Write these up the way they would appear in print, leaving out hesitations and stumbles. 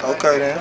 Okay then.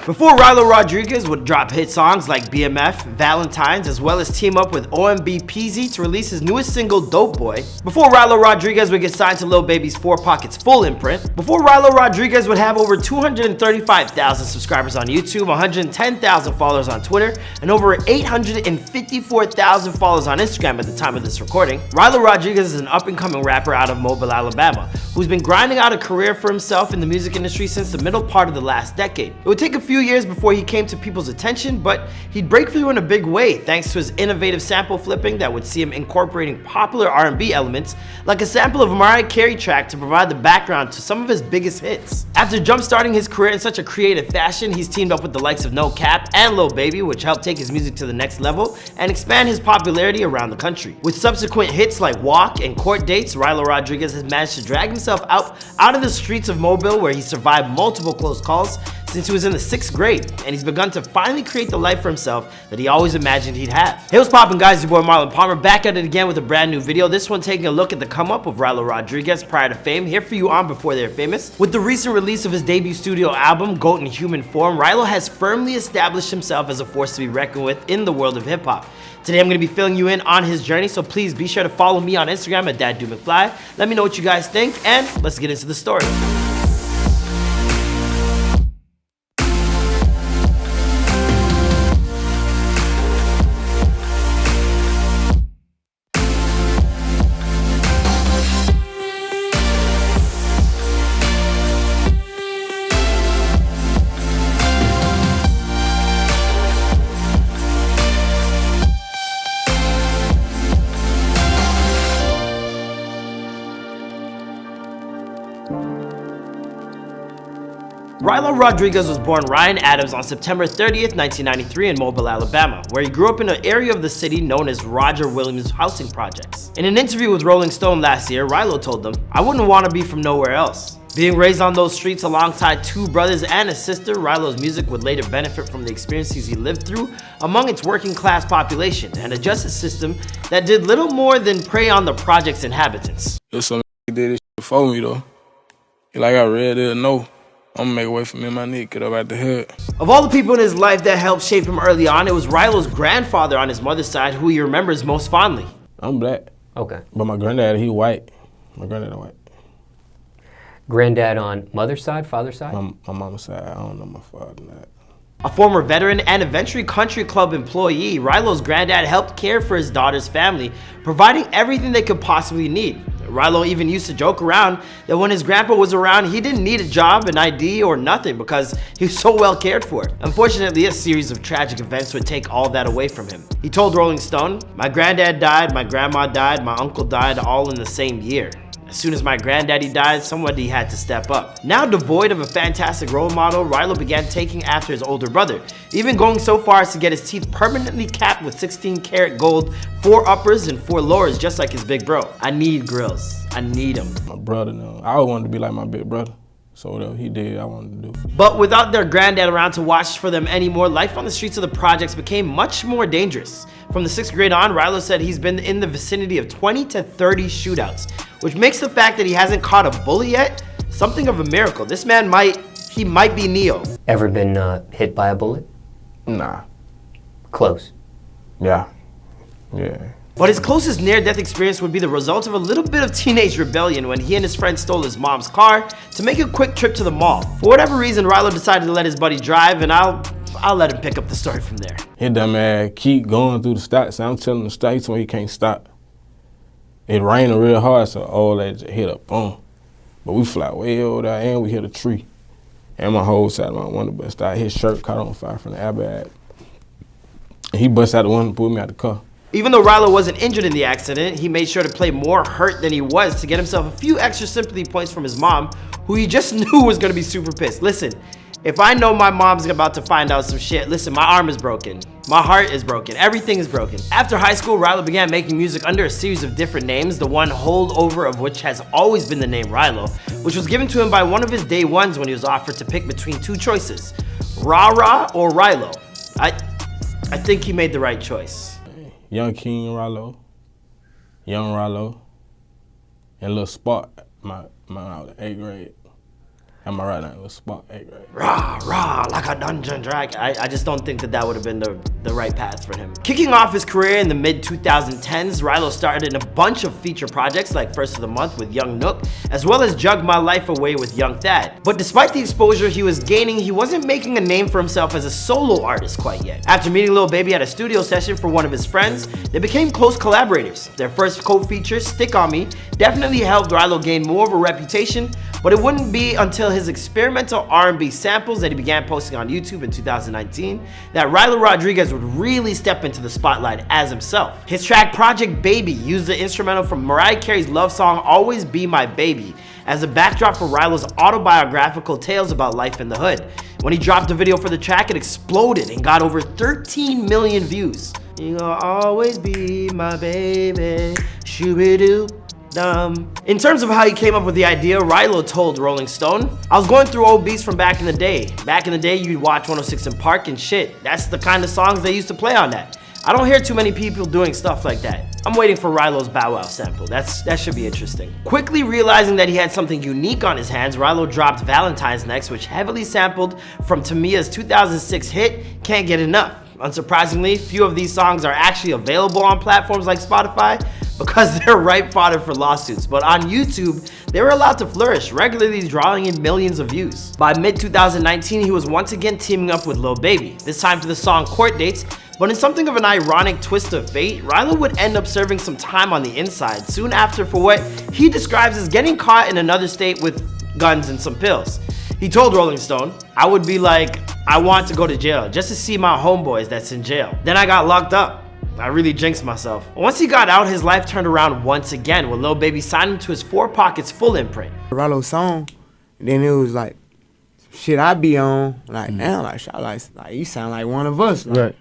Before Rylo Rodriguez would drop hit songs like BMF, Valentines, as well as team up with OMB Peasy to release his newest single, Dope Boy. Before Rylo Rodriguez would get signed to Lil Baby's 4 Pockets full imprint. Before Rylo Rodriguez would have over 235,000 subscribers on YouTube, 110,000 followers on Twitter, and over 854,000 followers on Instagram at the time of this recording. Rylo Rodriguez is an up-and-coming rapper out of Mobile, Alabama, who's been grinding out a career for himself in the music industry since the middle part of the last decade. It would take a few years before he came to people's attention, but he'd break through in a big way thanks to his innovative sample flipping that would see him incorporating popular R&B elements like a sample of a Mariah Carey track to provide the background to some of his biggest hits. After jump-starting his career in such a creative fashion, he's teamed up with the likes of No Cap and Lil Baby, which helped take his music to the next level and expand his popularity around the country. With subsequent hits like Walk and Court Dates, Rylo Rodriguez has managed to drag himself out of the streets of Mobile, where he survived multiple close calls since he was in the 6th grade, and he's begun to finally create the life for himself that he always imagined he'd have. Hey, what's poppin', guys? Your boy Marlon Palmer back at it again with a brand new video. This one taking a look at the come up of Rylo Rodriguez prior to fame, here for you on Before They're Famous. With the recent release of his debut studio album, GOAT in Human Form, Rylo has firmly established himself as a force to be reckoned with in the world of hip hop. Today I'm going to be filling you in on his journey, so please be sure to follow me on Instagram at DadDoMcFly. Let me know what you guys think, and let's get into the story. Rylo Rodriguez was born Ryan Adams on September 30th, 1993 in Mobile, Alabama, where he grew up in an area of the city known as Roger Williams Housing Projects. In an interview with Rolling Stone last year, Rylo told them, "I wouldn't want to be from nowhere else." Being raised on those streets alongside 2 brothers and a sister, Rylo's music would later benefit from the experiences he lived through among its working class population and a justice system that did little more than prey on the project's inhabitants. There's some did this shit before me though. Like I read it, no. I'm gonna make a way for me and my nigga get up out the hood. Of all the people in his life that helped shape him early on, it was Rylo's grandfather on his mother's side who he remembers most fondly. I'm black. Okay. But my granddad, he white. My granddad white. Granddad on mother's side, father's side? My mama's side, I don't know my father. Not. A former veteran and eventually country club employee, Rylo's granddad helped care for his daughter's family, providing everything they could possibly need. Rylo even used to joke around that when his grandpa was around, he didn't need a job, an ID, or nothing because he was so well cared for. Unfortunately, a series of tragic events would take all that away from him. He told Rolling Stone, "My granddad died, my grandma died, my uncle died, all in the same year. As soon as my granddaddy died, somebody had to step up." Now devoid of a fantastic role model, Rylo began taking after his older brother, even going so far as to get his teeth permanently capped with 16-karat gold, 4 uppers and 4 lowers, just like his big bro. I need grills. I need them. My brother, no. I always wanted to be like my big brother. So whatever he did, I wanted to do. But without their granddad around to watch for them anymore, life on the streets of the projects became much more dangerous. From the 6th grade on, Rylo said he's been in the vicinity of 20 to 30 shootouts, which makes the fact that he hasn't caught a bully yet something of a miracle. This man might be Neo. Ever been hit by a bullet? Nah. Close. Yeah. But his closest near-death experience would be the result of a little bit of teenage rebellion when he and his friend stole his mom's car to make a quick trip to the mall. For whatever reason, Rylo decided to let his buddy drive, and I'll let him pick up the story from there. His dumb ass keep going through the stop sign. I'm telling him to stop. He told me he can't stop. It raining real hard, so all that just hit up, boom. But we fly way over there, and we hit a tree. And my whole side of my window busted out. His shirt caught on fire from the airbag. And he busted out the window and pulled me out the car. Even though Rylo wasn't injured in the accident, he made sure to play more hurt than he was to get himself a few extra sympathy points from his mom, who he just knew was gonna be super pissed. Listen, if I know my mom's about to find out some shit, listen, my arm is broken. My heart is broken. Everything is broken. After high school, Rylo began making music under a series of different names, the one holdover of which has always been the name Rylo, which was given to him by one of his day ones when he was offered to pick between 2 choices, Rah-Rah or Rylo. I think he made the right choice. Young King Rylo, Young Rylo, and Lil Spark, my I was in 8th grade. Am I right now? It was spot 8th grade. Rah, rah, like a dungeon dragon. I just don't think that would have been the right path for him. Kicking off his career in the mid-2010s, Rylo started in a bunch of feature projects like First of the Month with Young Nook, as well as Jug My Life Away with Young Thad. But despite the exposure he was gaining, he wasn't making a name for himself as a solo artist quite yet. After meeting Lil Baby at a studio session for one of his friends, they became close collaborators. Their first co-feature, Stick On Me, definitely helped Rylo gain more of a reputation, but it wouldn't be until his experimental R&B samples that he began posting on YouTube in 2019 that Rylo Rodriguez would really step into the spotlight as himself. His track Project Baby used the instrumental from Mariah Carey's love song Always Be My Baby as a backdrop for Rylo's autobiographical tales about life in the hood. When he dropped the video for the track, it exploded and got over 13 million views. You'll always be my baby, shoo-be-doo. In terms of how he came up with the idea, Rylo told Rolling Stone, "I was going through old beats from back in the day. Back in the day, you'd watch 106 in Park and shit. That's the kind of songs they used to play on that. I don't hear too many people doing stuff like that. I'm waiting for Rylo's Bow Wow sample. That should be interesting." Quickly realizing that he had something unique on his hands, Rylo dropped Valentines Next, which heavily sampled from Tamia's 2006 hit, Can't Get Enough. Unsurprisingly, few of these songs are actually available on platforms like Spotify because they're ripe fodder for lawsuits, but on YouTube, they were allowed to flourish, regularly drawing in millions of views. By mid-2019, he was once again teaming up with Lil Baby, this time for the song Court Dates, but in something of an ironic twist of fate, Rylo would end up serving some time on the inside soon after for what he describes as getting caught in another state with guns and some pills. He told Rolling Stone, "I would be like, I want to go to jail just to see my homeboys that's in jail. Then I got locked up. I really jinxed myself." Once he got out, his life turned around once again when Lil Baby signed him to his Four Pockets Full imprint. Rylo song, and then it was like, shit I be on, like, damn, like you sound like one of us. Like, Right.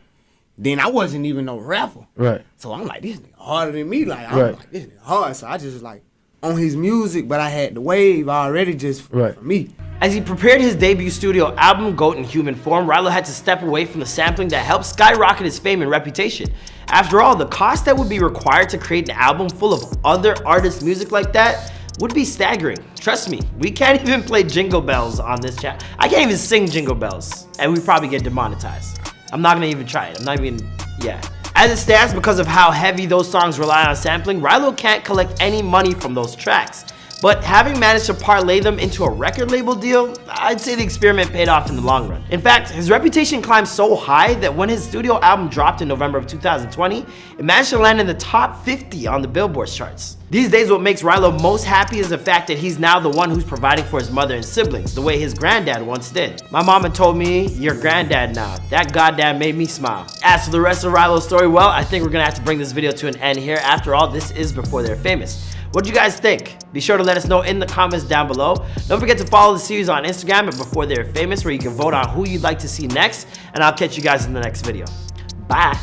Then I wasn't even no rapper. Right. So I'm like, this nigga harder than me. Like, I'm like, this nigga hard. So I just like, on his music, but I had the wave already just for me. As he prepared his debut studio album, GOAT in Human Form, Rylo had to step away from the sampling that helped skyrocket his fame and reputation. After all, the cost that would be required to create an album full of other artists' music like that would be staggering. Trust me, we can't even play Jingle Bells on this chat. I can't even sing Jingle Bells, and we probably get demonetized. I'm not gonna even try it. I'm not even, yeah. As it stands, because of how heavy those songs rely on sampling, Rylo can't collect any money from those tracks. But having managed to parlay them into a record label deal, I'd say the experiment paid off in the long run. In fact, his reputation climbed so high that when his studio album dropped in November of 2020, it managed to land in the top 50 on the Billboard charts. These days, what makes Rylo most happy is the fact that he's now the one who's providing for his mother and siblings, the way his granddad once did. My mama told me, "You're granddad now." That goddamn made me smile. As for the rest of Rylo's story, well, I think we're gonna have to bring this video to an end here. After all, this is before they're famous. What do you guys think? Be sure to let us know in the comments down below. Don't forget to follow the series on Instagram at Before They're Famous, where you can vote on who you'd like to see next, and I'll catch you guys in the next video. Bye.